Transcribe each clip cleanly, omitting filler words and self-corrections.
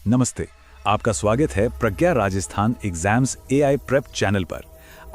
नमस्ते, आपका स्वागत है Pragya Rajasthan exams AI prep channel पर।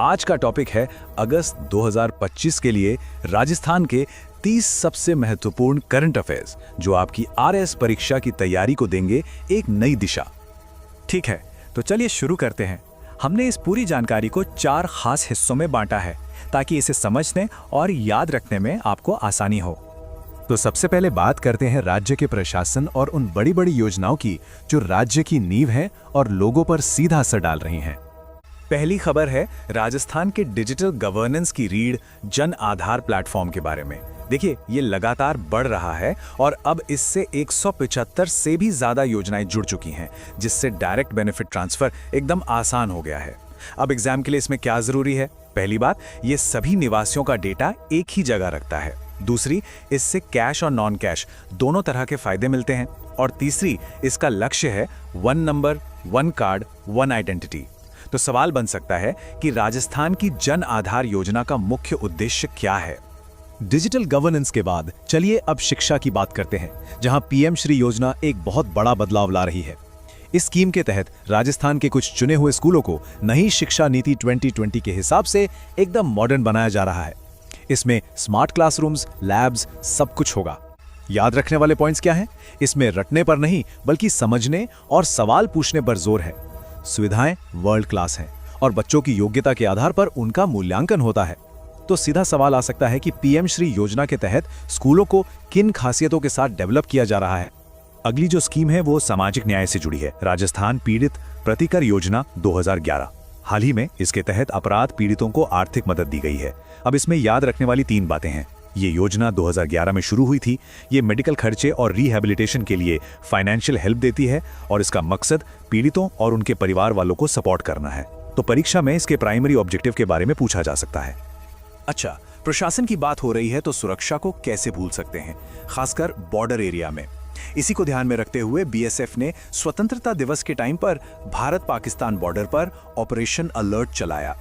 आज का टॉपिक है अगस्त 2025 के लिए राजस्थान के 30 सबसे महत्वपूर्ण करंट अफेयर्स जो आपकी आरएस परीक्षा की तैयारी को देंगे एक नई दिशा। ठीक है, तो चलिए शुरू करते हैं। हमने इस पूरी जानकारी को 4 खास हिस्सों में बांटा है ताकि इसे समझने और याद रखने में आपको आसानी हो। तो सबसे पहले बात करते हैं राज्य के प्रशासन और उन बड़ी बड़ी योजनाओं की जो राज्य की नींव है और लोगों पर सीधा असर डाल रही हैं। पहली खबर है राजस्थान के डिजिटल गवर्नेंस की रीढ़ जन आधार प्लेटफॉर्म के बारे में। देखिए, ये लगातार बढ़ रहा है और अब इससे 175 से भी ज्यादा योजनाएं जुड़ चुकी हैं, जिससे डायरेक्ट बेनिफिट ट्रांसफर एकदम आसान हो गया है। अब एग्जाम के लिए इसमें क्या जरूरी है? पहली बात, ये सभी निवासियों का डेटा एक ही जगह रखता है। दूसरी, इससे कैश और नॉन कैश दोनों तरह के फायदे मिलते हैं। और तीसरी, इसका लक्ष्य है 1 नंबर 1 कार्ड 1 आइडेंटिटी। तो सवाल बन सकता है कि राजस्थान की जन आधार योजना का मुख्य उद्देश्य क्या है? डिजिटल गवर्नेंस के बाद चलिए अब शिक्षा की बात करते हैं, जहां पीएम श्री योजना एक बहुत बड़ा बदलाव ला रही है। इस स्कीम के तहत राजस्थान के कुछ चुने हुए स्कूलों को नई शिक्षा नीति 2020 के हिसाब से एकदम मॉडर्न बनाया जा रहा है। इसमें स्मार्ट क्लासरूम्स, लैब्स, सब कुछ होगा। याद रखने वाले पॉइंट्स क्या हैं? इसमें रटने पर नहीं बल्कि समझने और सवाल पूछने पर जोर है। सुविधाएं वर्ल्ड क्लास हैं और बच्चों की योग्यता के आधार पर उनका मूल्यांकन होता है। तो सीधा सवाल आ सकता है कि पीएम श्री योजना के तहत स्कूलों को किन खासियतों के साथ डेवलप किया जा रहा है। अगली जो स्कीम है वो सामाजिक न्याय से जुड़ी है, राजस्थान पीड़ित प्रतिकर योजना 2011। हाल ही में इसके तहत अपराध पीड़ितों को आर्थिक मदद दी गई है। अब इसमें याद रखने वाली 3 बातें हैं। ये योजना 2011 में शुरू हुई थी। ये मेडिकल खर्चे और रिहैबिलिटेशन के लिए फाइनेंशियल हेल्प देती है और इसका मकसद पीड़ितों और उनके परिवार वालों को सपोर्ट करना है। तो परीक्षा में इसके प्राइमरी ऑब्जेक्टिव के बारे में पूछा जा सकता है। अच्छा, प्रशासन की बात हो रही है तो सुरक्षा को कैसे भूल सकते हैं, खासकर बॉर्डर एरिया में। इसी को ध्यान में रखते हुए बीएसएफ ने स्वतंत्रता दिवस के टाइम पर भारत पाकिस्तान बॉर्डर पर ऑपरेशन अलर्ट चलाया।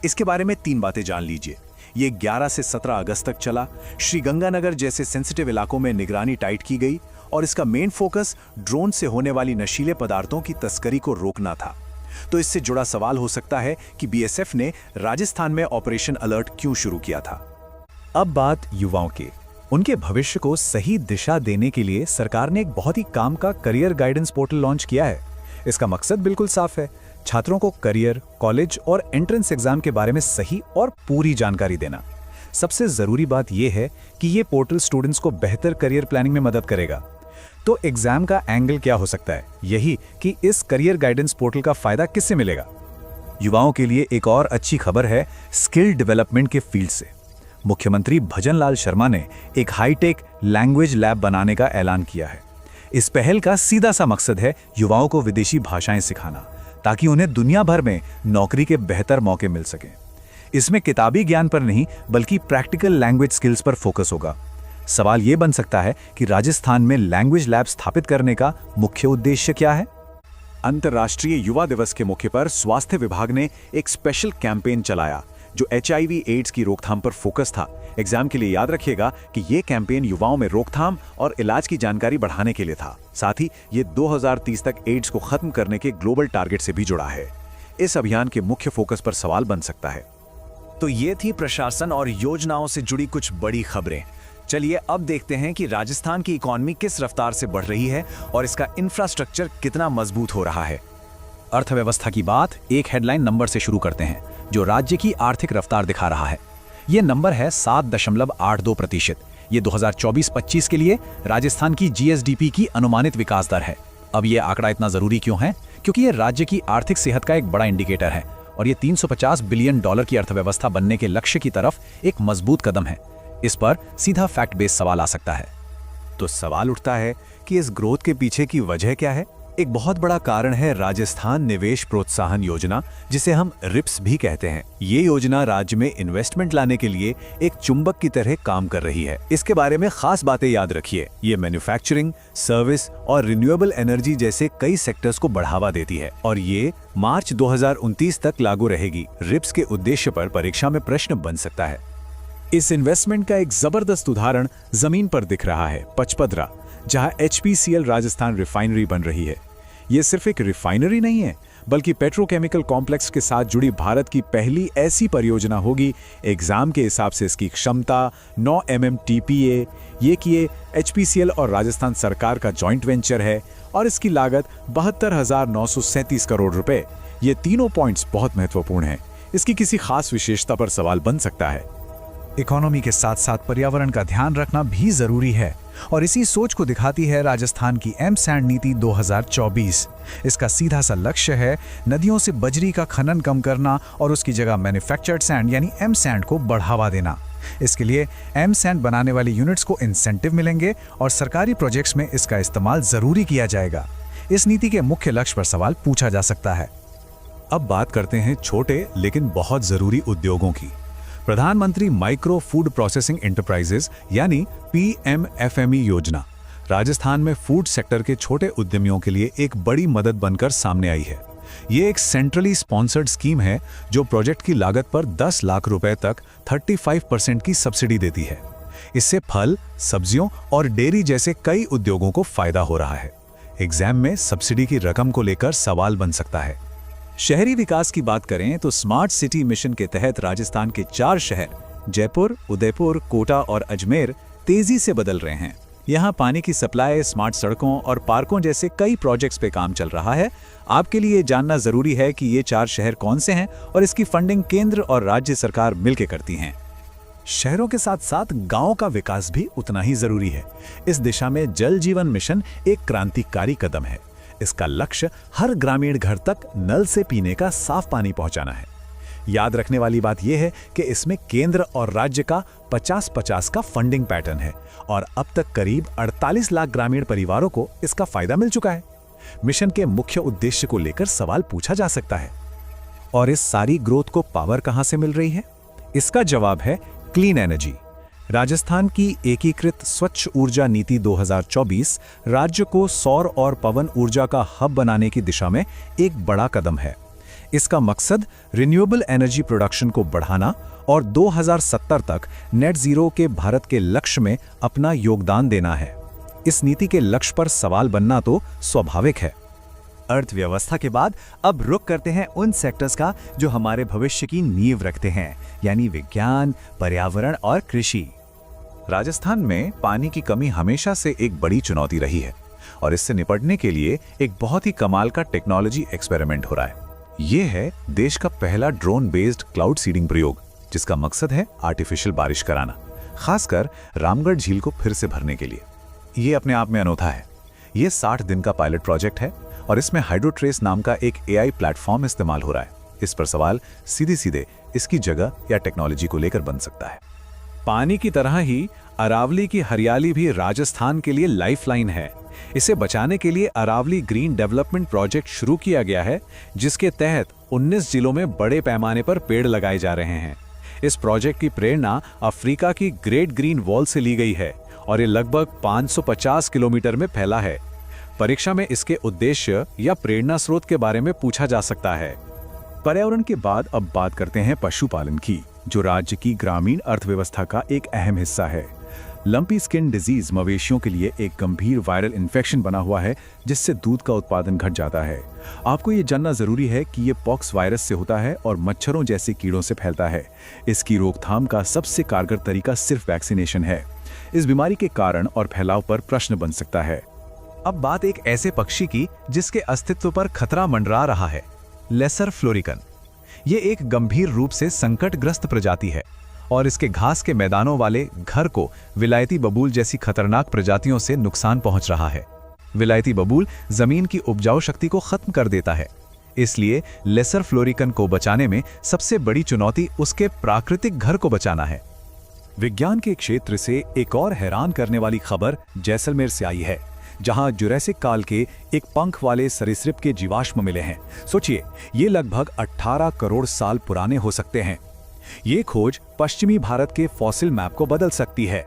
इसके बारे में 3 बातें जान लीजिए। ये 11 से 17 अगस्त तक चला। श्रीगंगानगर जैसे सेंसिटिव इलाकों में निगरानी टाइट की गई और इसका मेन फोकस ड्रोन से होने वाली नशीले पदार्थों की तस्करी को रोकना था। तो इससे जुड़ा सवाल हो सकता है कि बीएसएफ ने राजस्थान में ऑपरेशन अलर्ट क्यों शुरू किया था। अब बात युवाओं की। उनके भविष्य को सही दिशा देने के लिए सरकार ने एक बहुत ही काम का करियर गाइडेंस पोर्टल लॉन्च किया है। इसका मकसद बिल्कुल साफ है, छात्रों को करियर, कॉलेज और एंट्रेंस एग्जाम के बारे में सही और पूरी जानकारी देना। सबसे जरूरी बात यह है कि यह पोर्टल स्टूडेंट्स को बेहतर करियर प्लानिंग में मदद करेगा। तो एग्जाम का एंगल क्या हो सकता है? यही कि इस करियर गाइडेंस पोर्टल का फायदा किससे मिलेगा। युवाओं के लिए एक और अच्छी खबर है स्किल डेवलपमेंट के फील्ड से। मुख्यमंत्री भजन लाल शर्मा ने एक हाईटेक लैंग्वेज लैब बनाने का ऐलान किया है। इस पहल का सीधा सा मकसद है युवाओं को विदेशी भाषाएं सिखाना, ताकि उन्हें दुनिया भर में नौकरी के बेहतर मौके मिल सकें। इसमें किताबी ज्ञान पर नहीं बल्कि प्रैक्टिकल लैंग्वेज स्किल्स पर फोकस होगा। सवाल यह बन सकता है कि राजस्थान में लैंग्वेज लैब स्थापित करने का मुख्य उद्देश्य क्या है? अंतर्राष्ट्रीय युवा दिवस के मौके पर स्वास्थ्य विभाग ने एक स्पेशल कैंपेन चलाया जो HIV एड्स की रोकथाम पर फोकस था। एग्जाम के लिए याद रखिएगा कि यह कैंपेन युवाओं में रोकथाम और इलाज की जानकारी बढ़ाने के लिए था। साथ ही ये 2030 तक एड्स को खत्म करने के ग्लोबल टारगेट से भी जुड़ा है। इस अभियान के मुख्य फोकस पर सवाल बन सकता है। तो ये थी प्रशासन और योजनाओं से जुड़ी कुछ बड़ी खबरें। चलिए अब देखते हैं कि राजस्थान की इकोनॉमी किस रफ्तार से बढ़ रही है और इसका इंफ्रास्ट्रक्चर कितना मजबूत हो रहा है। अर्थव्यवस्था की बात एक हेडलाइन नंबर से शुरू करते हैं जो राज्य की आर्थिक रफ्तार दिखा रहा है। यह नंबर है 7.82%। ये 2024-25 के लिए राजस्थान की GSDP की अनुमानित विकास दर है। अब यह आंकड़ा इतना जरूरी क्यों है? क्योंकि यह राज्य की आर्थिक सेहत का एक बड़ा इंडिकेटर है और यह $350 बिलियन की अर्थव्यवस्था बनने के लक्ष्य की तरफ एक मजबूत कदम है। इस पर सीधा फैक्ट बेस्ड सवाल आ सकता है। तो सवाल उठता है कि इस ग्रोथ के पीछे की वजह क्या है? एक बहुत बड़ा कारण है राजस्थान निवेश प्रोत्साहन योजना, जिसे हम रिप्स भी कहते हैं। ये योजना राज्य में इन्वेस्टमेंट लाने के लिए एक चुंबक की तरह काम कर रही है। इसके बारे में खास बातें याद रखिए। ये मैन्युफैक्चरिंग, सर्विस और रिन्यूएबल एनर्जी जैसे कई सेक्टर्स को बढ़ावा देती है और ये मार्च 2029 तक लागू रहेगी। रिप्स के उद्देश्य पर परीक्षा में प्रश्न बन सकता है। इस इन्वेस्टमेंट का एक जबरदस्त उदाहरण जमीन पर दिख रहा है, पचपदरा, जहां HPCL राजस्थान रिफाइनरी बन रही है। ये सिर्फ एक रिफाइनरी नहीं है, बल्कि पेट्रोकेमिकल कॉम्प्लेक्स के साथ जुड़ी भारत की पहली ऐसी परियोजना होगी। एग्जाम के हिसाब से इसकी क्षमता 9 MMTPA, ये कि ये HPCL और राजस्थान सरकार का जॉइंट वेंचर है और इसकी लागत 72,937 करोड़ रुपए। ये तीनों पॉइंट्स बहुत महत्वपूर्ण हैं। इसकी किसी खास विशेषता पर सवाल बन सकता है। इकोनॉमी के साथ साथ पर्यावरण का ध्यान रखना भी जरूरी है और इसी सोच को दिखाती है राजस्थान की एम सैंड नीति 2024। इसका सीधा सा लक्ष्य है नदियों से बजरी का खनन कम करना और उसकी जगह मैन्युफैक्चर्ड सैंड यानी एम सैंड को बढ़ावा देना। इसके लिए एम सैंड बनाने वाली यूनिट्स को इंसेंटिव मिलेंगे और सरकारी प्रोजेक्ट्स में इसका इस्तेमाल जरूरी किया जाएगा। इस नीति के मुख्य लक्ष्य पर सवाल पूछा जा सकता है। अब बात करते हैं छोटे लेकिन बहुत जरूरी उद्योगों की। प्रधानमंत्री माइक्रो फूड प्रोसेसिंग एंटरप्राइजेज यानी PMFME योजना राजस्थान में फूड सेक्टर के छोटे उद्यमियों के लिए एक बड़ी मदद बनकर सामने आई है। ये एक सेंट्रली स्पॉन्सर्ड स्कीम है जो प्रोजेक्ट की लागत पर 10 लाख रुपए तक 35% की सब्सिडी देती है। इससे फल, सब्जियों और डेयरी जैसे कई उद्योगों को फायदा हो रहा है। एग्जाम में सब्सिडी की रकम को लेकर सवाल बन सकता है। शहरी विकास की बात करें तो स्मार्ट सिटी मिशन के तहत राजस्थान के 4 शहर जयपुर, उदयपुर, कोटा और अजमेर तेजी से बदल रहे हैं। यहाँ पानी की सप्लाई, स्मार्ट सड़कों और पार्कों जैसे कई प्रोजेक्ट्स पे काम चल रहा है। आपके लिए जानना जरूरी है कि ये 4 शहर कौन से हैं और इसकी फंडिंग केंद्र और राज्य सरकार मिलकर करती हैं। शहरों के साथ साथ गांवों का विकास भी उतना ही जरूरी है। इस दिशा में जल जीवन मिशन एक क्रांतिकारी कदम है। इसका लक्ष्य हर ग्रामीण घर तक नल से पीने का साफ पानी पहुंचाना है। याद रखने वाली बात यह है कि इसमें केंद्र और राज्य का 50-50 का फंडिंग पैटर्न है और अब तक करीब 48 लाख ग्रामीण परिवारों को इसका फायदा मिल चुका है। मिशन के मुख्य उद्देश्य को लेकर सवाल पूछा जा सकता है, और इस सारी ग्रोथ को पावर कहां से मिल रही है? इसका जवाब है क्लीन एनर्जी। राजस्थान की एकीकृत स्वच्छ ऊर्जा नीति 2024 राज्य को सौर और पवन ऊर्जा का हब बनाने की दिशा में एक बड़ा कदम है। इसका मकसद रिन्यूएबल एनर्जी प्रोडक्शन को बढ़ाना और 2070 तक नेट जीरो के भारत के लक्ष्य में अपना योगदान देना है। इस नीति के लक्ष्य पर सवाल बनना तो स्वाभाविक है। अर्थव्यवस्था के बाद अब रुख करते हैं उन सेक्टर्स का जो हमारे भविष्य की नींव रखते हैं, यानी विज्ञान, पर्यावरण और कृषि। राजस्थान में पानी की कमी हमेशा से एक बड़ी चुनौती रही है और इससे निपटने के लिए एक बहुत ही कमाल का टेक्नोलॉजी एक्सपेरिमेंट हो रहा है। ये है देश का पहला ड्रोन बेस्ड क्लाउड सीडिंग प्रयोग, जिसका मकसद है आर्टिफिशियल बारिश कराना, खासकर रामगढ़ झील को फिर से भरने के लिए। ये अपने आप में अनोखा है। ये 60 दिन का पायलट प्रोजेक्ट है और इसमें हाइड्रोट्रेस नाम का एक AI प्लेटफॉर्म इस्तेमाल हो रहा है। इस पर सवाल सीधे इसकी जगह या टेक्नोलॉजी को लेकर बन सकता है। पानी की तरह ही अरावली की हरियाली भी राजस्थान के लिए लाइफलाइन है। इसे बचाने के लिए अरावली ग्रीन डेवलपमेंट प्रोजेक्ट शुरू किया गया है, जिसके तहत 19 जिलों में बड़े पैमाने पर पेड़ लगाए जा रहे हैं। इस प्रोजेक्ट की प्रेरणा अफ्रीका की ग्रेट ग्रीन वॉल से ली गई है और ये लगभग 550 किलोमीटर में फैला है। परीक्षा में इसके उद्देश्य या प्रेरणा स्रोत के बारे में पूछा जा सकता है। पर्यावरण के बाद अब बात करते हैं पशुपालन की, जो राज्य की ग्रामीण अर्थव्यवस्था का एक अहम हिस्सा है। लंपी स्किन डिजीज मवेशियों के लिए एक गंभीर वायरल इन्फेक्शन बना हुआ है, जिससे दूध का उत्पादन घट जाता है। आपको ये जानना जरूरी है कि ये पॉक्स वायरस से होता है और मच्छरों जैसे कीड़ों से फैलता है। इसकी रोकथाम का सबसे कारगर तरीका सिर्फ वैक्सीनेशन है। इस बीमारी के कारण और फैलाव पर प्रश्न बन सकता है। अब बात एक ऐसे पक्षी की जिसके अस्तित्व पर खतरा मंडरा रहा है, लेसर फ्लोरिकन। ये एक गंभीर रूप से संकटग्रस्त प्रजाति है और इसके घास के मैदानों वाले घर को विलायती बबूल जैसी खतरनाक प्रजातियों से नुकसान पहुंच रहा है। विलायती बबूल जमीन की उपजाऊ शक्ति को खत्म कर देता है। इसलिए लेसर फ्लोरिकन को बचाने में सबसे बड़ी चुनौती उसके प्राकृतिक घर को बचाना है। विज्ञान के क्षेत्र से एक और हैरान करने वाली खबर जैसलमेर से आई है, जहां जुरैसिक काल के एक पंख वाले सरीसृप के जीवाश्म मिले हैं। सोचिए, ये लगभग 18 करोड़ साल पुराने हो सकते हैं। ये खोज पश्चिमी भारत के फॉसिल मैप को बदल सकती है।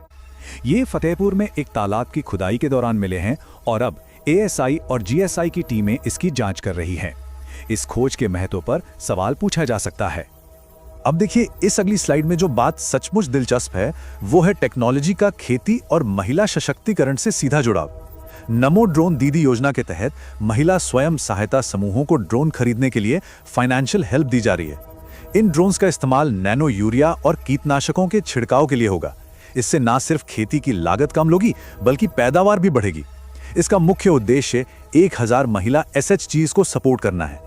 ये फतेहपुर में एक तालाब की खुदाई के दौरान मिले हैं और अब ASI और GSI की टीमें इसकी जांच कर रही हैं। इस खोज के महत्व पर सवाल पूछा जा सकता है। अब देखिए, इस अगली स्लाइड में जो बात सचमुच दिलचस्प है वो है टेक्नोलॉजी का खेती और महिला सशक्तिकरण से सीधा जुड़ाव। नमो ड्रोन दीदी योजना के तहत महिला स्वयं सहायता समूहों को ड्रोन खरीदने के लिए फाइनेंशियल हेल्प दी जा रही है। इन ड्रोन्स का इस्तेमाल नैनो यूरिया और कीटनाशकों के छिड़काव के लिए होगा। इससे न सिर्फ खेती की लागत कम होगी बल्कि पैदावार भी बढ़ेगी। इसका मुख्य उद्देश्य 1000 महिला SHGs को सपोर्ट करना है।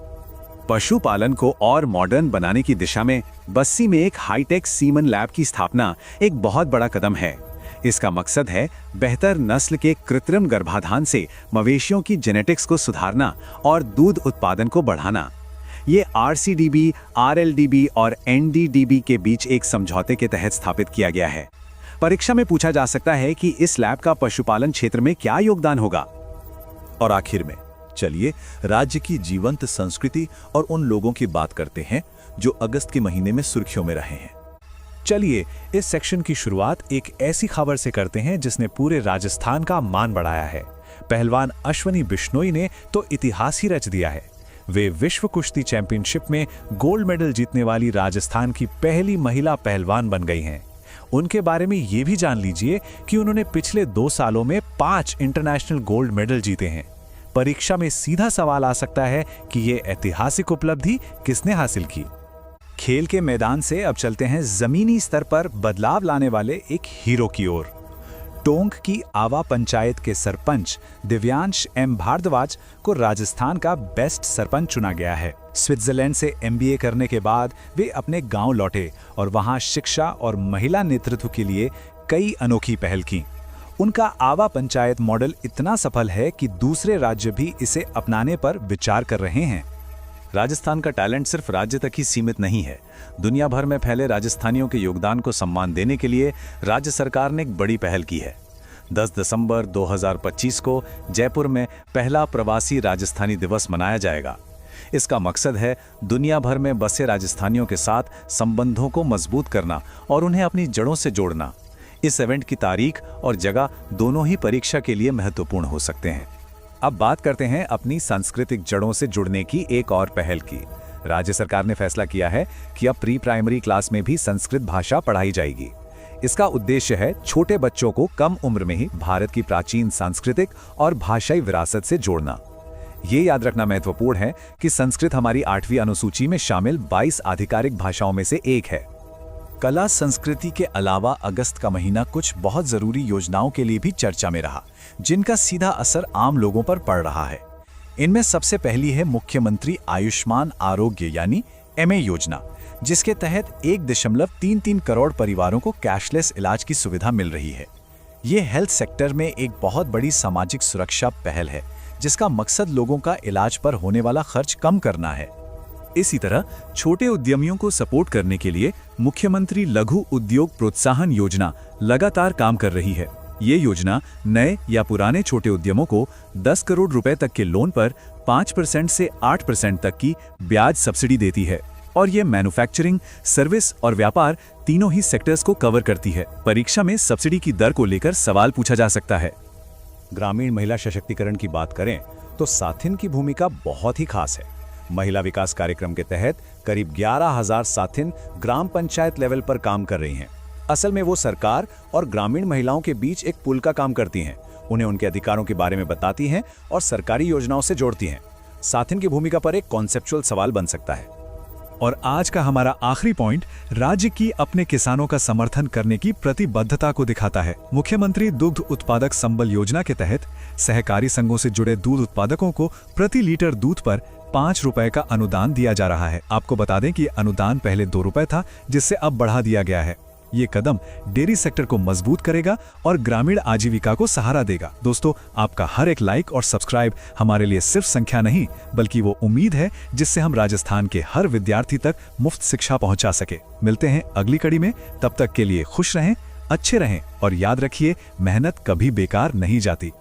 पशुपालन को और मॉडर्न बनाने की दिशा में बस्सी में एक हाईटेक सीमन लैब की स्थापना एक बहुत बड़ा कदम है। इसका मकसद है बेहतर नस्ल के कृत्रिम गर्भाधान से मवेशियों की जेनेटिक्स को सुधारना और दूध उत्पादन को बढ़ाना। ये RCDB, RLDB और NDDB के बीच एक समझौते के तहत स्थापित किया गया है। परीक्षा में पूछा जा सकता है कि इस लैब का पशुपालन क्षेत्र में क्या योगदान होगा। और आखिर में चलिए राज्य की जीवंत संस्कृति और उन लोगों की बात करते हैं जो अगस्त के महीने में सुर्खियों में रहे हैं। चलिए इस सेक्शन की शुरुआत एक ऐसी खबर से करते हैं जिसने पूरे राजस्थान का मान बढ़ाया है। पहलवान अश्वनी बिश्नोई ने तो इतिहास ही रच दिया है। वे विश्व कुश्ती चैंपियनशिप में गोल्ड मेडल जीतने वाली राजस्थान की पहली महिला पहलवान बन गई हैं। उनके बारे में ये भी जान लीजिए कि उन्होंने पिछले 2 सालों में 5 इंटरनेशनल गोल्ड मेडल जीते हैं। परीक्षा में सीधा सवाल आ सकता है कि ये ऐतिहासिक उपलब्धि किसने हासिल की। खेल के मैदान से अब चलते हैं जमीनी स्तर पर बदलाव लाने वाले एक हीरो की ओर। टोंक की आवा पंचायत के सरपंच दिव्यांश M भारद्वाज को राजस्थान का बेस्ट सरपंच चुना गया है। स्विट्जरलैंड से MBA करने के बाद वे अपने गांव लौटे और वहां शिक्षा और महिला नेतृत्व के लिए कई अनोखी पहल की। उनका आवा पंचायत मॉडल इतना सफल है कि दूसरे राज्य भी इसे अपनाने पर विचार कर रहे हैं। राजस्थान का टैलेंट सिर्फ राज्य तक ही सीमित नहीं है। दुनिया भर में फैले राजस्थानियों के योगदान को सम्मान देने के लिए राज्य सरकार ने एक बड़ी पहल की है। 10 दिसंबर 2025 को जयपुर में पहला प्रवासी राजस्थानी दिवस मनाया जाएगा। इसका मकसद है दुनिया भर में बसे राजस्थानियों के साथ संबंधों को मजबूत करना और उन्हें अपनी जड़ों से जोड़ना। इस इवेंट की तारीख और जगह दोनों ही परीक्षा के लिए महत्वपूर्ण हो सकते हैं। अब बात करते हैं अपनी सांस्कृतिक जड़ों से जुड़ने की एक और पहल की। राज्य सरकार ने फैसला किया है कि अब प्री प्राइमरी क्लास में भी संस्कृत भाषा पढ़ाई जाएगी। इसका उद्देश्य है छोटे बच्चों को कम उम्र में ही भारत की प्राचीन सांस्कृतिक और भाषाई विरासत से जोड़ना। ये याद रखना महत्वपूर्ण है कि संस्कृत हमारी 8वीं अनुसूची में शामिल 22 आधिकारिक भाषाओं में से एक है। कला संस्कृति के अलावा अगस्त का महीना कुछ बहुत जरूरी योजनाओं के लिए भी चर्चा में रहा, जिनका सीधा असर आम लोगों पर पड़ रहा है। इनमें सबसे पहली है मुख्यमंत्री आयुष्मान आरोग्य यानी MA योजना, जिसके तहत 1.33 करोड़ परिवारों को कैशलेस इलाज की सुविधा मिल रही है। ये हेल्थ सेक्टर में एक बहुत बड़ी सामाजिक सुरक्षा पहल है, जिसका मकसद लोगों का इलाज पर होने वाला खर्च कम करना है। इसी तरह छोटे उद्यमियों को सपोर्ट करने के लिए मुख्यमंत्री लघु उद्योग प्रोत्साहन योजना लगातार काम कर रही है। ये योजना नए या पुराने छोटे उद्यमों को 10 करोड़ रुपए तक के लोन पर 5% से 8% तक की ब्याज सब्सिडी देती है और ये मैन्युफैक्चरिंग, सर्विस और व्यापार तीनों ही सेक्टर्स को कवर करती है। परीक्षा में सब्सिडी की दर को लेकर सवाल पूछा जा सकता है। ग्रामीण महिला सशक्तिकरण की बात करें तो साथिन की भूमिका बहुत ही खास है। महिला विकास कार्यक्रम के तहत करीब 11,000 साथिन ग्राम पंचायत लेवल पर काम कर रही हैं। असल में वो सरकार और ग्रामीण महिलाओं के बीच एक पुल का काम करती हैं, उन्हें उनके अधिकारों के बारे में बताती हैं और सरकारी योजनाओं से जोड़ती हैं। साथिन की भूमिका पर एक कॉन्सेप्चुअल सवाल बन सकता है। और आज का हमारा आखिरी पॉइंट राज्य की अपने किसानों का समर्थन करने की प्रतिबद्धता को दिखाता है। मुख्यमंत्री दुग्ध उत्पादक संबल योजना के तहत सहकारी संघों से जुड़े दूध उत्पादकों को प्रति लीटर दूध पर 5 रुपए का अनुदान दिया जा रहा है। आपको बता दें कि अनुदान पहले 2 रुपए था, जिससे अब बढ़ा दिया गया है। ये कदम डेयरी सेक्टर को मजबूत करेगा और ग्रामीण आजीविका को सहारा देगा। दोस्तों, आपका हर एक लाइक और सब्सक्राइब हमारे लिए सिर्फ संख्या नहीं, बल्कि वो उम्मीद है जिससे हम राजस्थान के हर विद्यार्थी तक मुफ्त शिक्षा पहुंचा सके। मिलते हैं अगली कड़ी में, तब तक के लिए खुश रहें, अच्छे रहें और याद रखिए, मेहनत कभी बेकार नहीं जाती।